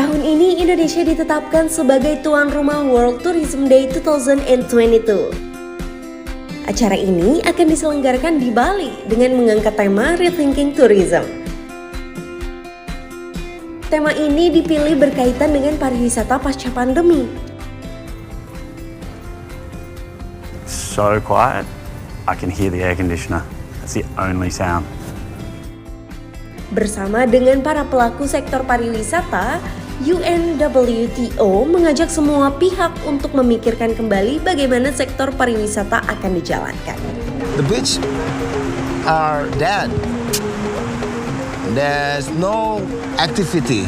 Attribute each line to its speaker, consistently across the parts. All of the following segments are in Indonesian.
Speaker 1: Tahun ini Indonesia ditetapkan sebagai tuan rumah World Tourism Day 2022. Acara ini akan diselenggarakan di Bali dengan mengangkat tema Rethinking Tourism. Tema ini dipilih berkaitan dengan pariwisata pasca pandemi.
Speaker 2: So quiet, I can hear the air conditioner. That's the only sound.
Speaker 1: Bersama dengan para pelaku sektor pariwisata, UNWTO mengajak semua pihak untuk memikirkan kembali bagaimana sektor pariwisata akan dijalankan.
Speaker 3: The beach are dead. There's no activity.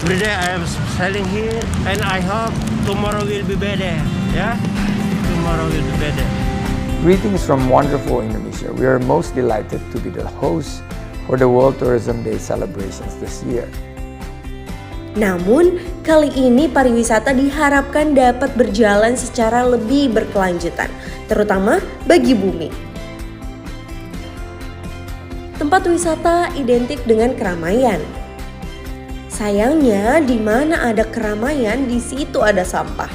Speaker 4: Every day I am selling here and I hope tomorrow will be better. Yeah? Tomorrow will be better.
Speaker 5: Greetings from wonderful Indonesia. We are most delighted to be the host for the World Tourism Day celebrations this year.
Speaker 1: Namun, kali ini pariwisata diharapkan dapat berjalan secara lebih berkelanjutan, terutama bagi bumi. Tempat wisata identik dengan keramaian. Sayangnya, di mana ada keramaian, di situ ada sampah.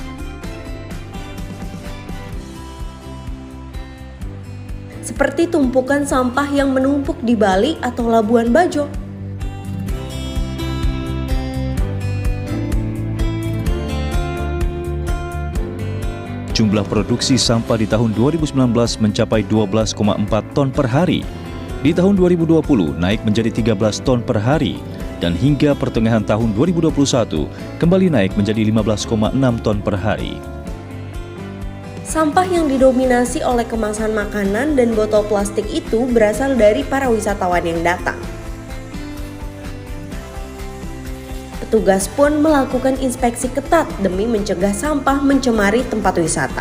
Speaker 1: Seperti tumpukan sampah yang menumpuk di Bali atau Labuan Bajo.
Speaker 6: Jumlah produksi sampah di tahun 2019 mencapai 12,4 ton per hari. Di tahun 2020 naik menjadi 13 ton per hari dan hingga pertengahan tahun 2021 kembali naik menjadi 15,6 ton per hari.
Speaker 1: Sampah yang didominasi oleh kemasan makanan dan botol plastik itu berasal dari para wisatawan yang datang. Petugas pun melakukan inspeksi ketat demi mencegah sampah mencemari tempat wisata.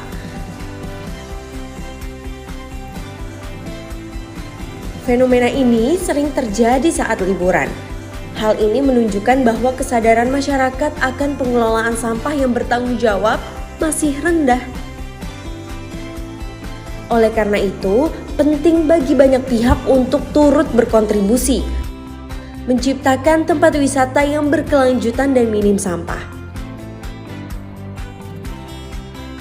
Speaker 1: Fenomena ini sering terjadi saat liburan. Hal ini menunjukkan bahwa kesadaran masyarakat akan pengelolaan sampah yang bertanggung jawab masih rendah. Oleh karena itu, penting bagi banyak pihak untuk turut berkontribusi menciptakan tempat wisata yang berkelanjutan dan minim sampah.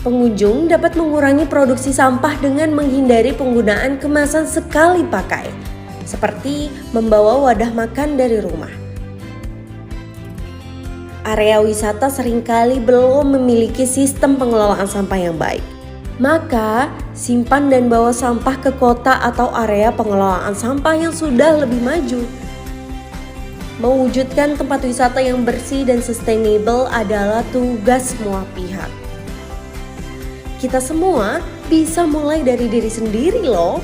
Speaker 1: Pengunjung dapat mengurangi produksi sampah dengan menghindari penggunaan kemasan sekali pakai, seperti membawa wadah makan dari rumah. Area wisata seringkali belum memiliki sistem pengelolaan sampah yang baik. Maka, simpan dan bawa sampah ke kota atau area pengelolaan sampah yang sudah lebih maju. Mewujudkan tempat wisata yang bersih dan sustainable adalah tugas semua pihak. Kita semua bisa mulai dari diri sendiri loh.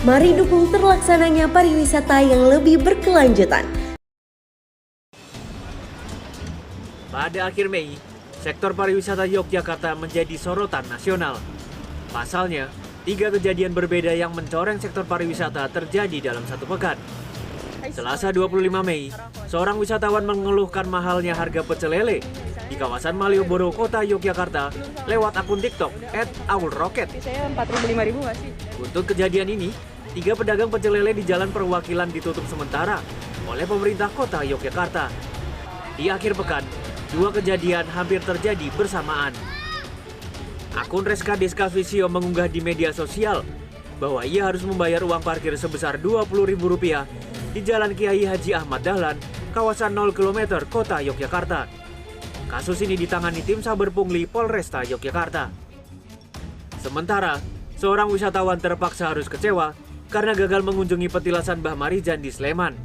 Speaker 1: Mari dukung terlaksananya pariwisata yang lebih berkelanjutan.
Speaker 7: Pada akhir Mei, sektor pariwisata Yogyakarta menjadi sorotan nasional. Pasalnya, 3 kejadian berbeda yang mencoreng sektor pariwisata terjadi dalam satu pekan. Selasa 25 Mei, seorang wisatawan mengeluhkan mahalnya harga pecel lele di kawasan Malioboro, Kota Yogyakarta lewat akun TikTok @aulrocket.
Speaker 8: Saya 4.000-5.000 nggak sih?
Speaker 7: Untuk kejadian ini, 3 pedagang pecel lele di Jalan Perwakilan ditutup sementara oleh pemerintah Kota Yogyakarta. Di akhir pekan, 2 kejadian hampir terjadi bersamaan. Akun Reska Deska Visio mengunggah di media sosial bahwa ia harus membayar uang parkir sebesar Rp20.000 di Jalan Kiai Haji Ahmad Dahlan, kawasan 0 km Kota Yogyakarta. Kasus ini ditangani tim Saber Pungli Polresta Yogyakarta. Sementara, seorang wisatawan terpaksa harus kecewa karena gagal mengunjungi petilasan Mbah Marijan di Sleman.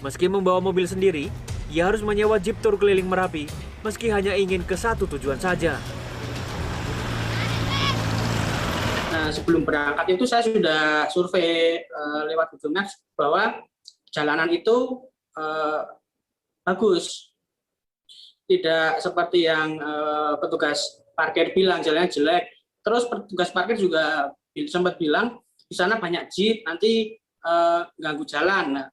Speaker 7: Meski membawa mobil sendiri, ia harus menyewa jeep tur keliling Merapi meski hanya ingin ke satu tujuan saja.
Speaker 9: Nah, sebelum berangkat itu saya sudah survei lewat Google Maps bahwa jalanan itu bagus. Tidak seperti yang petugas parkir bilang jalannya jelek. Terus petugas parkir juga sempat bilang di sana banyak jeep, nanti ganggu jalan. Nah,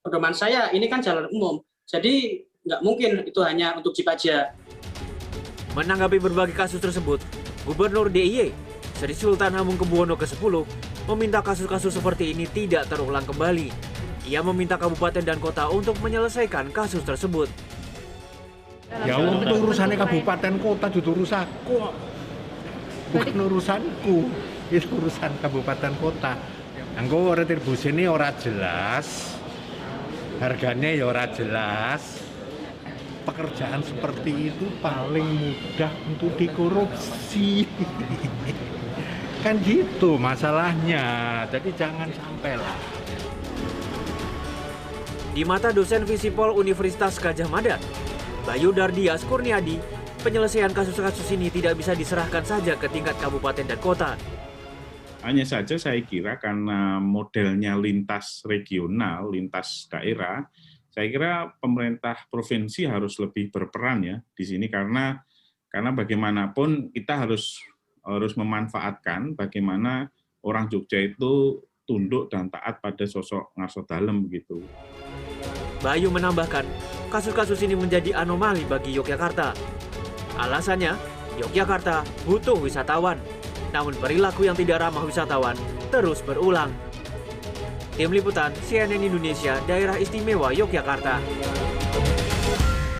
Speaker 9: pedoman saya ini kan jalan umum, jadi nggak mungkin itu hanya untuk jeep aja.
Speaker 7: Menanggapi berbagai kasus tersebut, Gubernur DIY Sri Sultan Hamengkubuwono ke-10 meminta kasus-kasus seperti ini tidak terulang kembali. Ia meminta kabupaten dan kota untuk menyelesaikan kasus tersebut.
Speaker 10: Ya untuk urusannya kabupaten kota itu urusanku, bukan urusanku, itu urusan kabupaten kota. Anggo retribusi ini ora jelas, harganya ya ora jelas. Pekerjaan seperti itu paling mudah untuk dikorupsi. Kan gitu masalahnya, jadi jangan sampai lah.
Speaker 7: Di mata dosen Visipol Universitas Gadjah Mada, Bayu Dardias Kurniadi, penyelesaian kasus-kasus ini tidak bisa diserahkan saja ke tingkat kabupaten dan kota.
Speaker 11: Hanya saja saya kira karena modelnya lintas regional, lintas daerah, saya kira pemerintah provinsi harus lebih berperan ya di sini karena bagaimanapun kita harus memanfaatkan bagaimana orang Jogja itu tunduk dan taat pada sosok Ngarso Dalem gitu.
Speaker 7: Bayu menambahkan, kasus-kasus ini menjadi anomali bagi Yogyakarta. Alasannya, Yogyakarta butuh wisatawan, namun perilaku yang tidak ramah wisatawan terus berulang. Tim Liputan CNN Indonesia, Daerah Istimewa Yogyakarta.